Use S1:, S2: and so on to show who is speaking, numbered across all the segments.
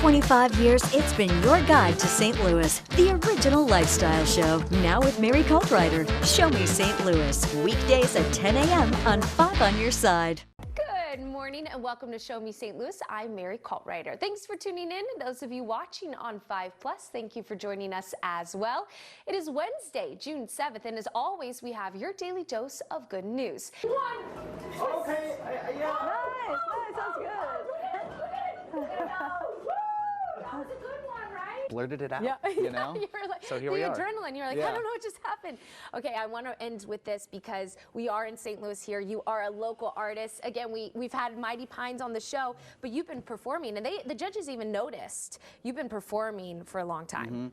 S1: 25 years, it's been your guide to St. Louis, the original lifestyle show. Now with Mary Caltrider. Show Me St. Louis, weekdays at 10 a.m. on 5 on Your Side.
S2: Good morning and welcome to Show Me St. Louis. I'm Mary Caltrider. Thanks for tuning in. And those of you watching on 5+, thank you for joining us as well. It is Wednesday, June 7th, and as always, we have your daily dose of good news.
S3: Okay, yeah.
S4: Nice, sounds good.
S2: Look at it. That was a good one, right?
S3: Blurted it out,
S2: Yeah.
S3: you know?
S2: You're like,
S3: so here we are.
S2: The adrenaline, you're like,
S3: Yeah.
S2: I don't know what just happened. Okay, I want to end with this because we are in St. Louis here. You are a local artist. Again, we've had Mighty Pines on the show, but you've been performing, and the judges even noticed you've been performing for a long time.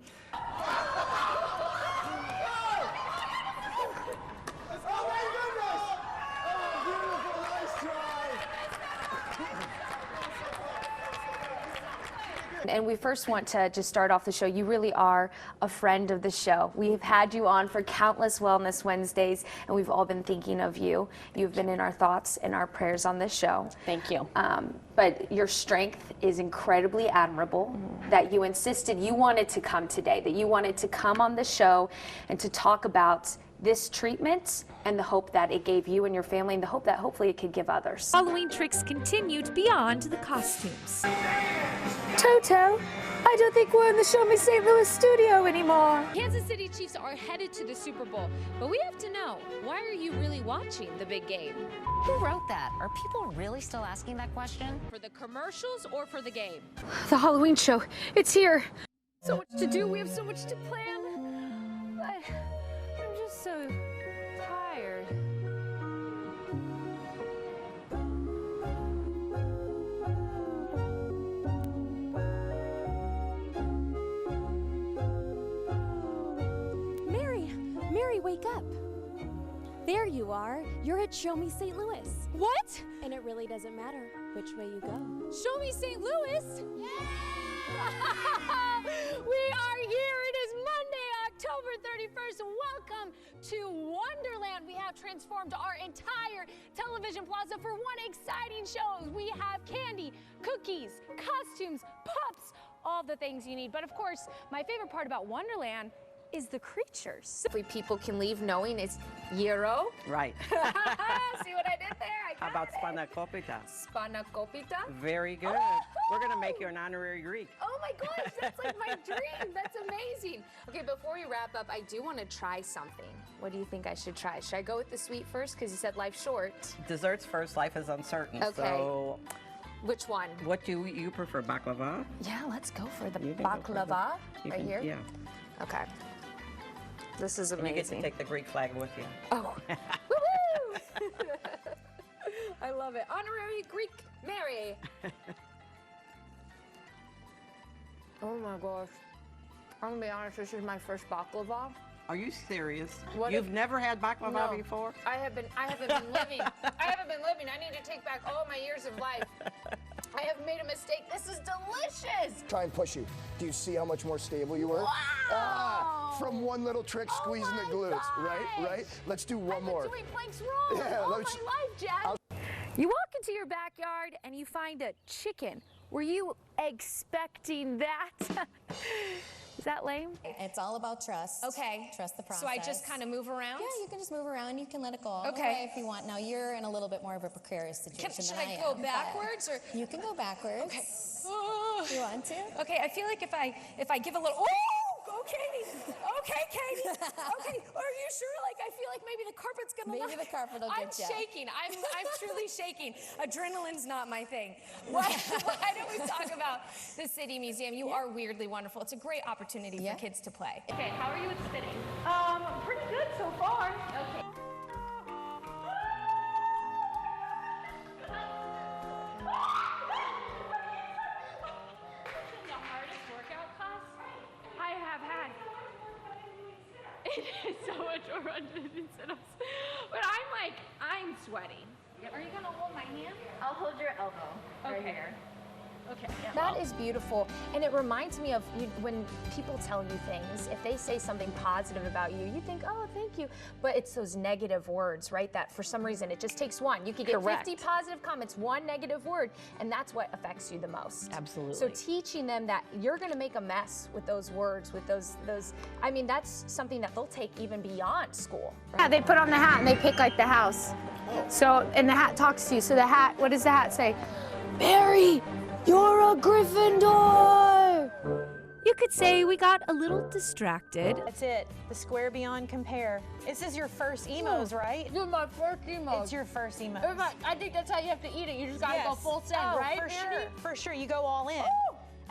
S2: And we first want to just start off the show. You really are a friend of the show. We've had you on for countless Wellness Wednesdays, and we've all been thinking of you. You've been in our thoughts and our prayers on this show.
S4: Thank you.
S2: But your strength is incredibly admirable, that you insisted you wanted to come today, that you wanted to come on the show and to talk about this treatment and the hope that it gave you and your family, and the hope that hopefully it could give others.
S5: Halloween tricks continued beyond the costumes.
S2: Toto, I don't think we're in the Show Me St. Louis studio anymore.
S5: Kansas City Chiefs are headed to the Super Bowl, but we have to know, why are you really watching the big game?
S6: Who wrote that? Are people really still asking that question?
S5: For the commercials or for the game?
S2: The Halloween show, it's here. So much to do, we have so much to plan. But I'm just so tired.
S7: Mary, wake up. There you are. You're at Show Me St. Louis.
S5: What?
S7: And it really doesn't matter which way you go.
S5: Show Me St. Louis? Yeah! We are here. It is Monday, October 31st. Welcome to Wonderland. We have transformed our entire television plaza for one exciting show. We have candy, cookies, costumes, pups, all the things you need. But of course, my favorite part about Wonderland is the creatures.
S2: Hopefully people can leave knowing it's gyro.
S8: Right.
S2: See what I did there?
S8: How about spanakopita?
S2: Spanakopita?
S8: Very good. We're going to make you an honorary Greek.
S2: Oh my gosh, that's like my dream. That's amazing. Okay, before we wrap up, I do want to try something. What do you think I should try? Should I go with the sweet first? Because you said life's short.
S8: Desserts first, life is uncertain.
S2: Okay.
S8: So
S2: which one?
S8: what do you prefer, baklava?
S2: Yeah, let's go for the
S8: You can go for
S2: baklava
S8: You
S2: right
S8: can-
S2: here.
S8: Yeah.
S2: Okay. This is
S8: And you get to
S2: amazing.
S8: take the Greek flag with you.
S2: Oh. Woo-hoo! I love it. Honorary Greek Mary. Oh my gosh. I'm gonna be honest, this is my first baklava.
S8: Are you serious?
S2: What
S8: You've
S2: if-
S8: never had baklava
S2: No.
S8: before?
S2: I haven't been living. I need to take back all my years of life. I have made a mistake. This is delicious.
S9: Try and push you. Do you see how much more stable you were?
S2: Wow.
S9: From one little trick, squeezing the glutes. Right? Let's do one more.
S2: I've been doing planks wrong
S9: Yeah,
S2: all my
S9: let's-
S2: life, Jed. You walk into your backyard and you find a chicken. Were you expecting that? Is that lame?
S6: It's all about trust.
S2: Okay.
S6: Trust the process.
S2: So I just kind of move around?
S6: Yeah, you can just move around. You can let it go all the
S2: Okay.
S6: way if you want. Now, you're in a little bit more of a precarious situation
S2: Should
S6: than
S2: I
S6: I
S2: go
S6: am, but
S2: backwards or?
S6: You can go backwards.
S2: Okay.
S6: You want to?
S2: Okay, I feel like if I give a little, oh, Katie, okay, Katie, okay. Are you sure? Like I feel like maybe the carpet's gonna.
S6: Maybe the carpet will get you.
S2: I'm shaking. I'm truly shaking. Adrenaline's not my thing. Why don't we talk about the City Museum? You are weirdly wonderful. It's a great opportunity for kids to play. Okay, how are you at spinning? Pretty good so far. Okay. The hardest workout class I have had. It is so much more fun than sit-ups. But I'm sweating. Are you gonna hold my hand?
S4: I'll hold your elbow right
S2: Okay.
S4: here.
S5: Okay. Yeah.
S2: That is beautiful, and it reminds me of when people tell you things. If they say something positive about you, you think, "Oh, thank you," but it's those negative words, right? That for some reason it just takes one. You could get 50 positive comments, one negative word, and that's what affects you the most.
S6: Absolutely.
S2: So teaching them that you're going to make a mess with those words, with those. I mean, that's something that they'll take even beyond school. Right?
S5: Yeah, they put on the hat and they pick like the house. So, and the hat talks to you. So the hat, what does the hat say? Mary, you're a Gryffindor.
S7: You could say we got a little distracted.
S4: That's it. The square beyond compare. This is your first emos, right?
S5: You're my first emo.
S4: It's your first emos.
S5: I think that's how you have to eat it. You just gotta go full send, right?
S4: For sure. For sure. You go all in.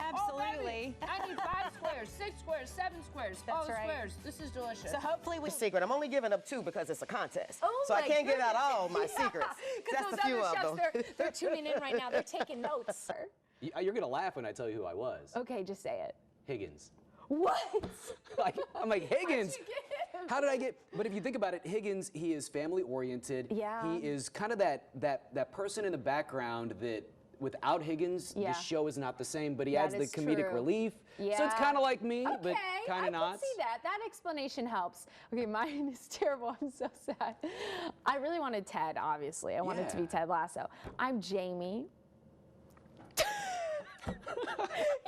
S4: Absolutely.
S5: I need 5 squares, 6 squares, 7 squares, all the squares. This is delicious.
S4: So hopefully we
S3: Secret. I'm only giving up 2 because it's a contest.
S2: Oh
S3: so I
S2: my
S3: can't give out
S2: goodness.
S3: all my secrets.
S2: Because
S3: Just
S2: those
S3: a few
S2: other
S3: of
S2: chefs,
S3: them.
S2: they're tuning in right now. They're taking notes.
S10: You're gonna laugh when I tell you who I was.
S2: Okay, just say it.
S10: Higgins.
S2: What?
S10: I'm like, Higgins. How did I get? But if you think about it, Higgins, he is family oriented.
S2: Yeah.
S10: He is kind of that person in the background that without Higgins, the show is not the same. But he adds the comedic relief.
S2: Yeah.
S10: So it's kind of like me, but kind of not.
S2: I can see that. That explanation helps. Okay, mine is terrible. I'm so sad. I really wanted Ted, obviously. I wanted to be Ted Lasso. I'm Jamie.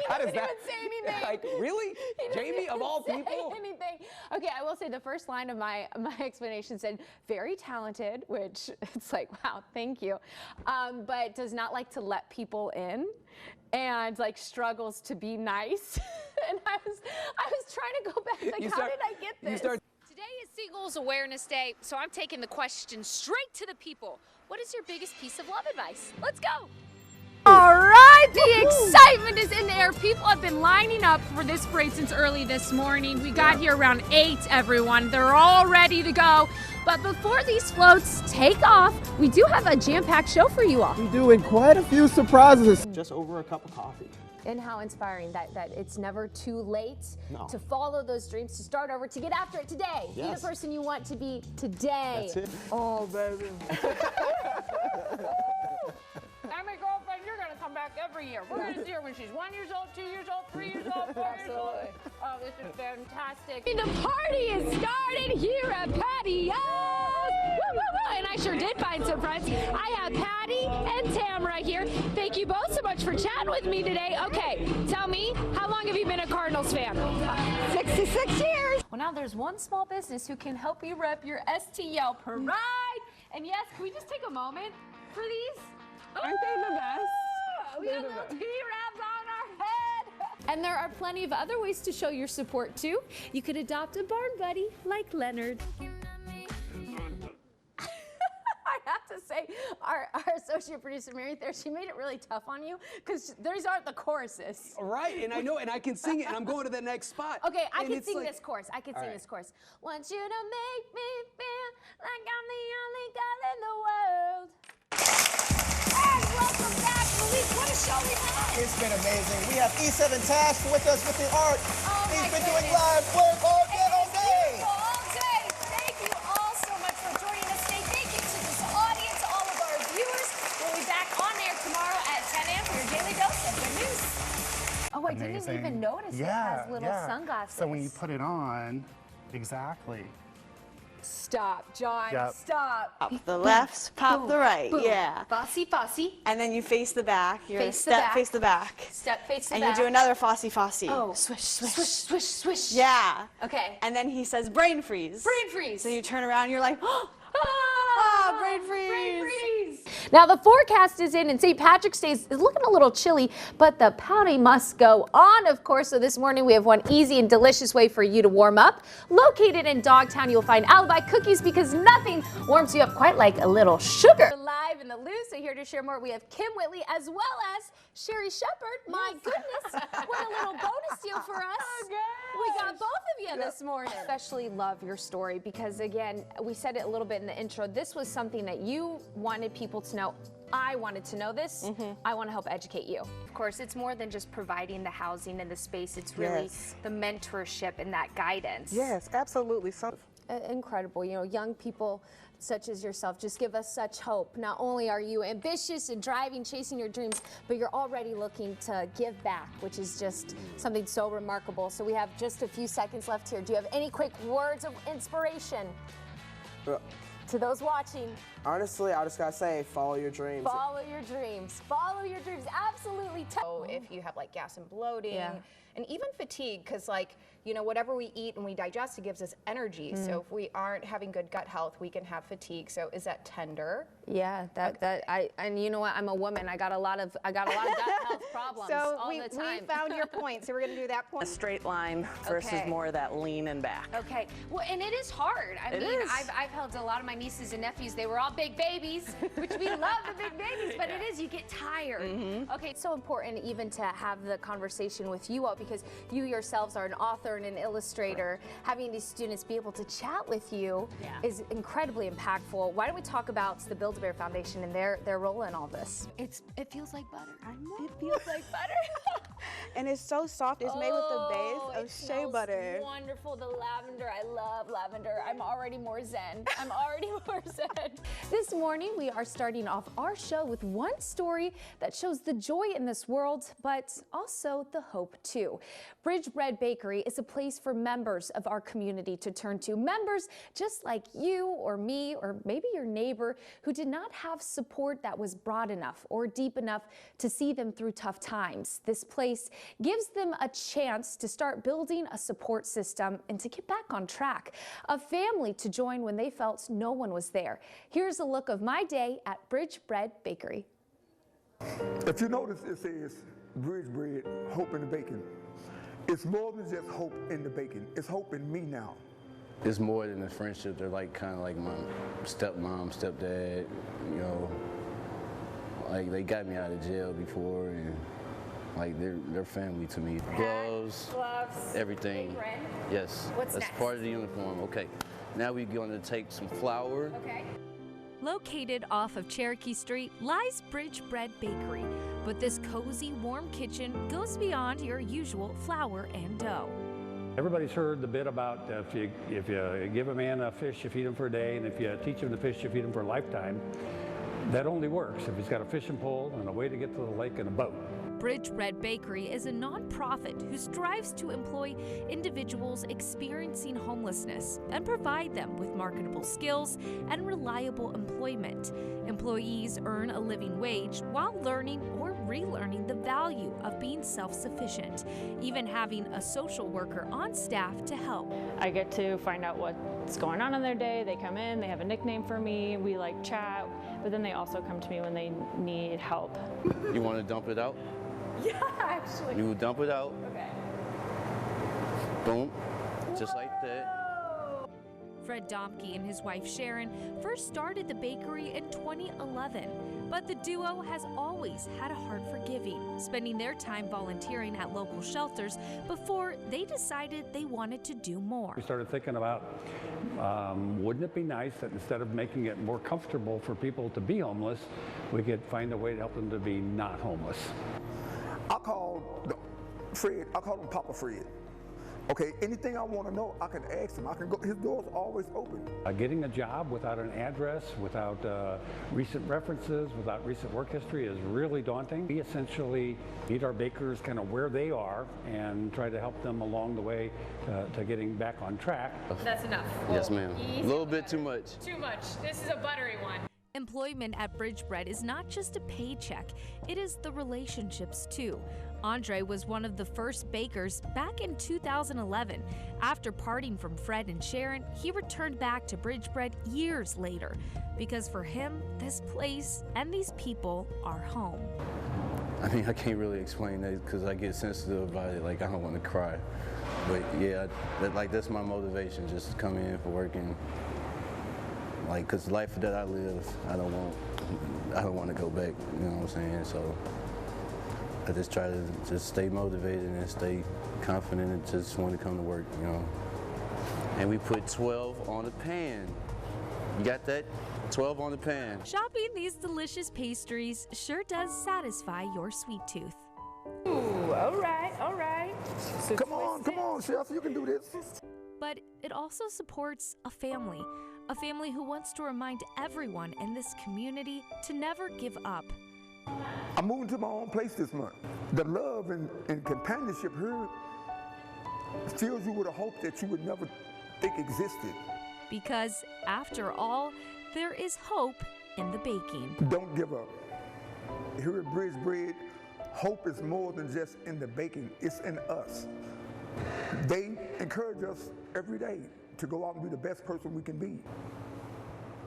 S10: How does that?
S2: Say anything.
S10: Like, really? Jamie, of all
S2: say
S10: people?
S2: Anything. Okay, I will say the first line of my explanation said, very talented, which it's like, wow, thank you. But does not like to let people in and like struggles to be nice. And I was trying to go back, like, how did I get this?
S5: Today is Seagulls Awareness Day, so I'm taking the question straight to the people. What is your biggest piece of love advice? Let's go. All right, the excitement is in the air. People have been lining up for this parade since early this morning. We got here around 8, everyone. They're all ready to go. But before these floats take off, we do have a jam-packed show for you all.
S9: We're doing quite a few surprises. Just over a cup of coffee.
S2: And how inspiring that it's never too late to follow those dreams, to start over, to get after it today. Be the person you want to be today.
S9: That's it.
S2: Oh, baby.
S5: I'm my girlfriend, you're gonna come back every year. We're gonna see her when she's 1 year old, 2 years old, 3 years old, 4 years old. Oh, this is fantastic. And the party is started here at Patty. And I sure did find some friends. I have Patty and Tamara here. Thank you both so much for chatting with me today. Okay, tell me, how long have you been a Cardinals fan? 66 years. Well, now there's one small business who can help you rep your STL Pride. And yes, can we just take a moment for these?
S4: Aren't they the best?
S5: We got little T-Rabs on our head.
S7: And there are plenty of other ways to show your support too. You could adopt a barn buddy like Leonard.
S2: I have to say, our associate producer, Mary, there, she made it really tough on you because these aren't the choruses.
S10: Right, and I know, and I can sing it, and I'm going to the next spot.
S2: Okay, I
S10: And
S2: can
S10: it's
S2: sing
S10: like-
S2: this chorus. I can
S10: All
S2: sing
S10: right.
S2: this chorus. Want you to make me feel like I'm the only girl in the world.
S5: And welcome back, Luis. What a show we have.
S3: It's been amazing. We have E7 Tash with us with the art.
S5: Oh,
S3: He's
S5: my
S3: been doing
S5: goodness.
S3: live work all day.
S5: All day. Thank you all so much for joining us today. Thank you to this audience, all of our viewers. We'll be back on air tomorrow at 10 a.m. for your daily dose of good news.
S2: Oh, I didn't even notice it has little sunglasses.
S11: So when you put it on, exactly.
S2: Stop, John,
S11: Yep.
S2: stop.
S12: Pop the left, pop the right, yeah.
S2: Fossy, Fossy.
S12: And then you face the back. You're
S2: Face the
S12: step,
S2: back.
S12: face the back.
S2: Step, face the
S12: And
S2: back.
S12: you do another Fossy Fossy.
S2: Oh.
S12: Swish, swish.
S2: Swish, swish, swish.
S12: Yeah.
S2: Okay.
S12: And then he says brain freeze.
S2: Brain freeze.
S12: So you turn around, you're like, oh, brain freeze.
S2: Brain freeze. Now the forecast is in, and St. Patrick's Day is looking a little chilly, but the party must go on, of course. So this morning we have one easy and delicious way for you to warm up. Located in Dogtown, you'll find Alibi Cookies because nothing warms you up quite like a little sugar. We're live in the loose, so here to share more, we have Kim Whitley as well as Sherry Shepherd. My goodness, what a little bonus deal for us. We got both of you this morning. Especially love your story because, again, we said it a little bit in the intro. This was something that you wanted people to know. I wanted to know this. I want to help educate you. Of course, it's more than just providing the housing and the space. It's really the mentorship and that guidance.
S3: Yes, absolutely.
S13: Incredible. You know, young people such as yourself just give us such hope. Not only are you ambitious and driving, chasing your dreams, but you're already looking to give back, which is just something so remarkable. So we have just a few seconds left here. Do you have any quick words of inspiration to those watching?
S14: Honestly, I just gotta say, follow your dreams.
S13: Follow your dreams. Follow your dreams. Absolutely.
S15: So if you have like gas and bloating, and even fatigue, because like, you know, whatever we eat and we digest, it gives us energy. So if we aren't having good gut health, we can have fatigue. So is that tender?
S13: Yeah, and you know what? I'm a woman. I got a lot of gut health problems all the time.
S15: We found your point. So we're gonna do that point.
S8: A straight line versus more of that lean and back.
S2: Okay. Well, and it is hard. I mean, I've held a lot of my nieces and nephews. They were all big babies, which we love the big babies, but it is, you get tired.
S13: Okay, it's so important even to have the conversation with you all, because you yourselves are an author and an illustrator. Having these students be able to chat with you is incredibly impactful. Why don't we talk about the Build-A-Bear Foundation and their role in all this?
S2: It feels like butter.
S12: I know.
S2: It feels like butter.
S12: And it's so soft. It's made with the base of shea butter.
S2: Wonderful. The lavender. I love lavender. I'm already more zen.
S13: This morning, we are starting off our show with one story that shows the joy in this world, but also the hope too. Bridge Bread Bakery is a place for members of our community to turn to. Members just like you or me or maybe your neighbor who did not have support that was broad enough or deep enough to see them through tough times. This place gives them a chance to start building a support system and to get back on track. A family to join when they felt no one was there. Here's a look of my day at Bridge Bread Bakery.
S16: If you notice, it says Bridge Bread, hope in the baking. It's more than just hope in the baking. It's hope in me now.
S17: It's more than a friendship. They're like kind of like my stepmom, stepdad, you know. Like they got me out of jail before, and like they're family to me. Gloves, everything.
S2: Apron.
S17: Yes.
S2: What's
S17: That's
S2: next?
S17: part of the uniform. Okay. Now we're going to take some flour.
S2: Okay.
S18: Located off of Cherokee Street lies Bridge Bread Bakery, but this cozy, warm kitchen goes beyond your usual flour and dough.
S19: Everybody's heard the bit about if you give a man a fish, you feed him for a day, and if you teach him to fish, you feed him for a lifetime. That only works if he's got a fishing pole and a way to get to the lake and a boat.
S18: Bridge Bread Bakery is a nonprofit who strives to employ individuals experiencing homelessness and provide them with marketable skills and reliable employment. Employees earn a living wage while learning or relearning the value of being self-sufficient, even having a social worker on staff to help.
S20: I get to find out what's going on in their day. They come in, they have a nickname for me, we like chat, but then they also come to me when they need help.
S17: You want to dump it out?
S2: Yeah, actually.
S17: You dump it out.
S2: Okay.
S17: Boom. Just like that.
S18: Fred Domke and his wife Sharon first started the bakery in 2011, but the duo has always had a heart for giving, spending their time volunteering at local shelters before they decided they wanted to do more.
S19: We started thinking about, wouldn't it be nice that instead of making it more comfortable for people to be homeless, we could find a way to help them to be not homeless.
S16: I call him Papa Fred. Okay, anything I want to know, I can ask him. I can go. His door's always open.
S19: Getting a job without an address, without recent references, without recent work history is really daunting. We essentially meet our bakers kind of where they are and try to help them along the way to getting back on track.
S2: That's enough.
S17: Yes, ma'am. A little bit too much.
S2: Too much. This is a buttery one.
S18: Employment at Bridge Bread is not just a paycheck, it is the relationships too. Andre was one of the first bakers back in 2011. After parting from Fred and Sharon, he returned back to Bridge Bread years later because for him, this place and these people are home.
S17: I mean, I can't really explain that because I get sensitive about it. Like, I don't want to cry. But yeah, that's my motivation, just to come in for working. Like, cause the life that I live, I don't want to go back. You know what I'm saying? So I just try to just stay motivated and stay confident and just want to come to work. You know. And we put 12 on the pan. You got that? 12 on the pan.
S18: Shopping these delicious pastries sure does satisfy your sweet tooth.
S2: Ooh, all right, all right.
S16: Come on, chef, you can do this.
S18: but it also supports a family who wants to remind everyone in this community to never give up.
S16: I'm moving to my own place this month. The love and companionship here fills you with a hope that you would never think existed.
S18: Because after all, there is hope in the baking.
S16: Don't give up. Here at Bridge Bread, hope is more than just in the baking, it's in us. They encourage us every day to go out and be the best person we can be.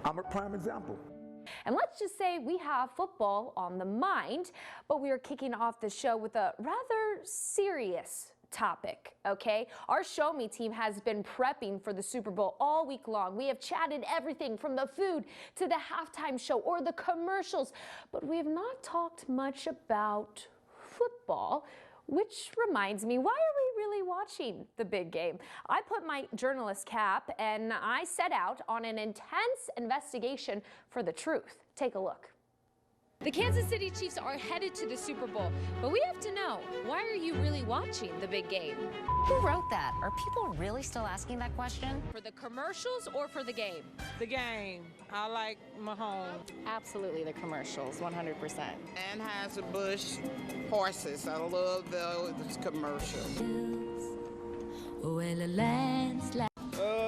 S16: I'm a prime example.
S13: And let's just say we have football on the mind, but we are kicking off the show with a rather serious topic, okay? Our Show Me team has been prepping for the Super Bowl all week long. We have chatted everything from the food to the halftime show or the commercials, but we have not talked much about football, which reminds me, why are we really watching the big game? I put my journalist cap and I set out on an intense investigation for the truth. Take a look.
S5: The Kansas City Chiefs are headed to the Super Bowl, but we have to know, why are you really watching the big game?
S6: Who wrote that? Are people really still asking that question?
S5: For the commercials or for the game?
S21: The game. I like Mahomes.
S22: Absolutely the commercials, 100%.
S21: Anheuser-Busch horses. I love those commercials.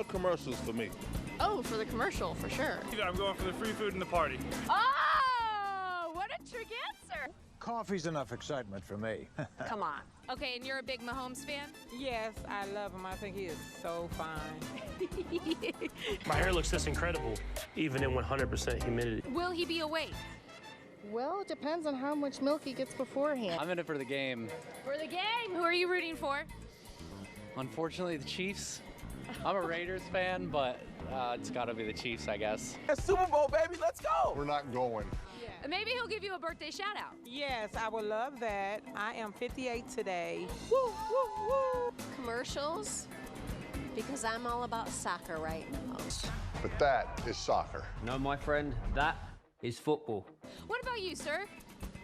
S23: Commercials for me.
S22: Oh, for the commercial, for sure.
S23: I'm going for the free food and the party.
S5: Oh, what a trick answer.
S24: Coffee's enough excitement for me.
S5: Come on. Okay, and you're a big Mahomes fan?
S21: Yes, I love him. I think he is so fine.
S23: My hair looks this incredible, even in 100% humidity.
S5: Will he be awake?
S22: Well, it depends on how much milk he gets beforehand.
S25: I'm in it for the game.
S5: For the game, who are you rooting for?
S25: Unfortunately, the Chiefs. I'm a Raiders fan, but it's got to be the Chiefs, I guess.
S3: It's Super Bowl, baby. Let's go.
S9: We're not going.
S5: Maybe he'll give you a birthday shout out.
S21: Yes, I would love that. I am 58 today.
S22: Woo, woo, woo. Commercials, because I'm all about soccer right now.
S9: But that is soccer.
S26: No, my friend, that is football.
S5: What about you, sir?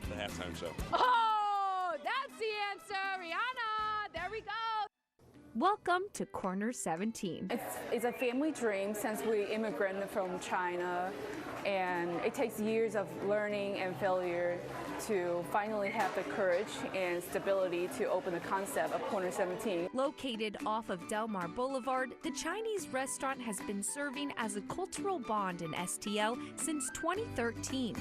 S23: The halftime show.
S5: Oh, that's the answer, Rihanna. There we go.
S18: Welcome to Corner 17.
S27: It's a family dream since we immigrated from China, and it takes years of learning and failure to finally have the courage and stability to open the concept of Corner 17.
S18: Located off of Del Mar Boulevard, the Chinese restaurant has been serving as a cultural bond in STL since 2013,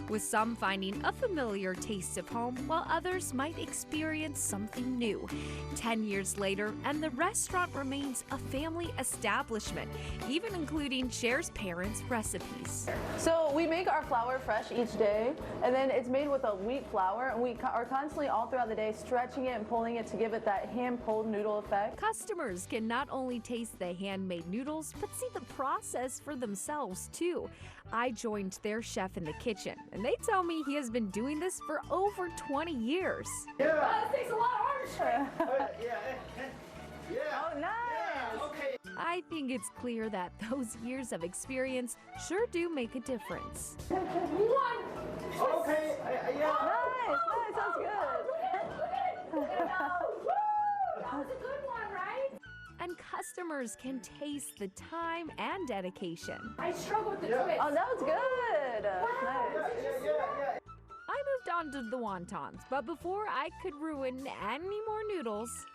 S18: with some finding a familiar taste of home while others might experience something new. 10 years later, and the restaurant remains a family establishment, even including Cher's parents' recipes.
S27: So we make our flour fresh each day, and then it's made with a wheat flour, and we are constantly all throughout the day stretching it and pulling it to give it that hand-pulled noodle effect.
S18: Customers can not only taste the handmade noodles, but see the process for themselves too. I joined their chef in the kitchen, and they tell me he has been doing this for over 20 years.
S27: Yeah. This takes a lot of artistry. Oh, nice.
S3: Okay.
S18: I think it's clear that those years of experience sure do make a difference.
S27: Okay. Nice, sounds good.
S5: Look at it. That was a good one, right?
S18: And customers can taste the time and dedication.
S5: I struggle with the twist.
S27: Oh, that was good. Nice.
S18: I moved on to the wontons, but before I could ruin any more noodles,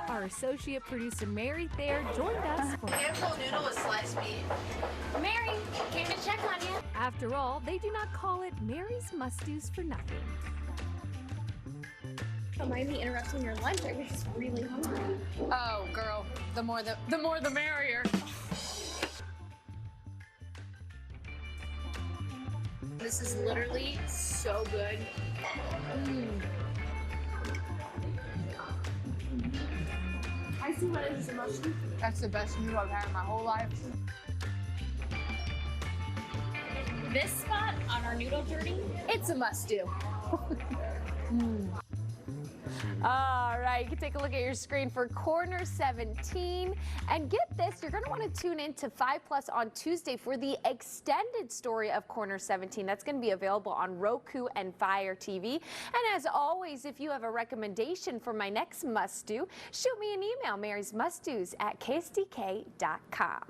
S18: our associate producer Mary Thayer joined us for
S22: Handful noodle with sliced meat.
S5: Mary, came to check on you.
S18: After all, they do not call it Mary's Must-Dos for nothing.
S22: Don't mind me interrupting your lunch. I'm just really hungry.
S5: Oh, girl, the more the merrier.
S22: This is literally so good. I see what is the most.
S5: That's the best noodle I've had in my whole life.
S22: This spot on our noodle journey, it's a must-do.
S27: All right.
S2: right, you can take a look at your screen for Corner 17. And get this, you're going to want to tune in to 5+ on Tuesday for the extended story of Corner 17. That's going to be available on Roku and Fire TV. And as always, if you have a recommendation for my next must-do, shoot me an email, marysmustdos@ksdk.com.